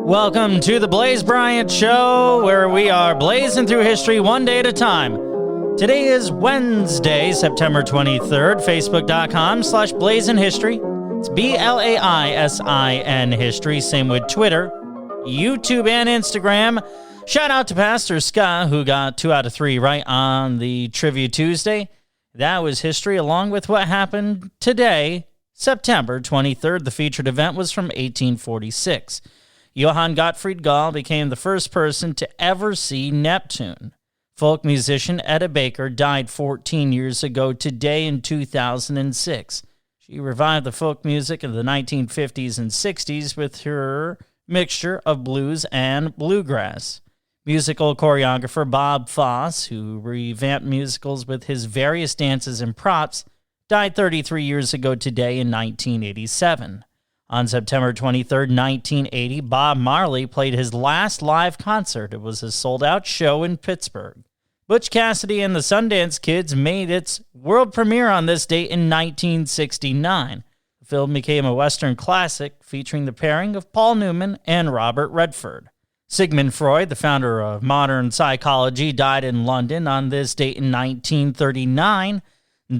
Welcome to the Blaise Bryant Show, where we are blazing through history one day at a time. Today is Wednesday, September 23rd, facebook.com/blaisinhistory. It's BLAISIN history, same with Twitter, YouTube, and Instagram. Shout out to Pastor Scott, who got 2 out of 3 right on the Trivia Tuesday. That was history, along with what happened today, September 23rd. The featured event was from 1846. Johann Gottfried Gall became the first person to ever see Neptune. Folk musician Etta Baker died 14 years ago today in 2006. She revived the folk music of the 1950s and 60s with her mixture of blues and bluegrass. Musical choreographer Bob Fosse, who revamped musicals with his various dances and props, died 33 years ago today in 1987. On September 23, 1980, Bob Marley played his last live concert. It was a sold-out show in Pittsburgh. Butch Cassidy and the Sundance Kids made its world premiere on this date in 1969. The film became a Western classic featuring the pairing of Paul Newman and Robert Redford. Sigmund Freud, the founder of modern psychology, died in London on this date in 1939.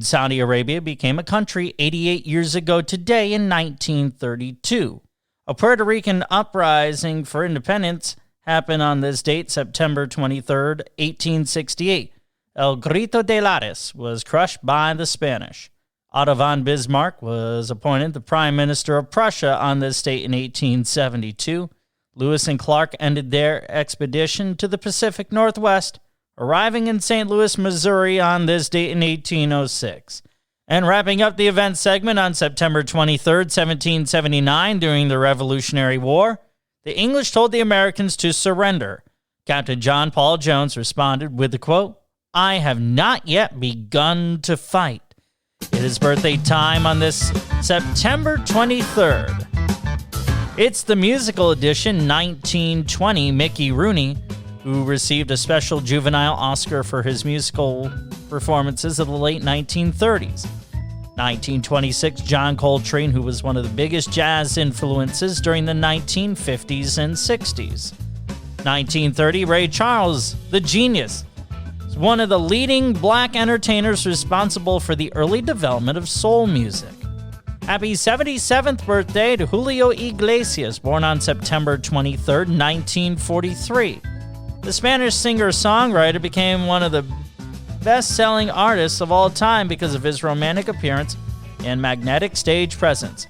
Saudi Arabia became a country 88 years ago today in 1932. A Puerto Rican uprising for independence happened on this date, September 23, 1868. El Grito de Lares was crushed by the Spanish. Otto von Bismarck was appointed the Prime Minister of Prussia on this date in 1872. Lewis and Clark ended their expedition to the Pacific Northwest, arriving in St. Louis, Missouri on this date in 1806. And wrapping up the event segment on September 23rd, 1779, during the Revolutionary War, the English told the Americans to surrender. Captain John Paul Jones responded with the quote, "I have not yet begun to fight." It is birthday time on this September 23rd. It's the musical edition 1920, Mickey Rooney, who received a special juvenile Oscar for his musical performances of the late 1930s. 1926, John Coltrane, who was one of the biggest jazz influences during the 1950s and 60s. 1930, Ray Charles, the genius, is one of the leading black entertainers responsible for the early development of soul music. Happy 77th birthday to Julio Iglesias, born on September 23rd, 1943. The Spanish singer-songwriter became one of the best-selling artists of all time because of his romantic appearance and magnetic stage presence.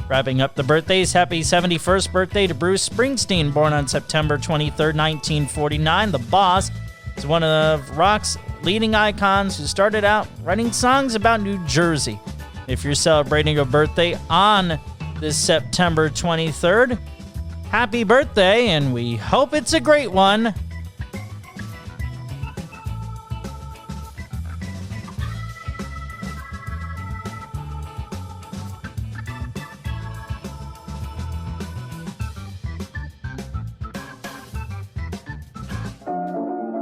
Wrapping up the birthdays, happy 71st birthday to Bruce Springsteen, born on September 23rd, 1949. The Boss is one of rock's leading icons who started out writing songs about New Jersey. If you're celebrating a birthday on this September 23rd, happy birthday, and we hope it's a great one.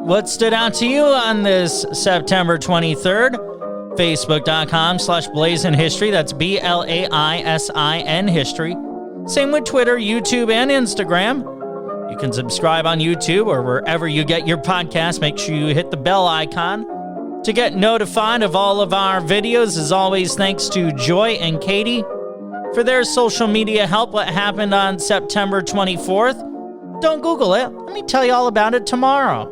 What stood out to you on this September 23rd? Facebook.com/blaisinhistory. That's BLAISIN history. Same with Twitter, YouTube, and Instagram. You can subscribe on YouTube or wherever you get your podcast. Make sure you hit the bell icon to get notified of all of our videos. As always, thanks to Joy and Katie for their social media help. What happened on September 24th? Don't Google it. Let me tell you all about it tomorrow.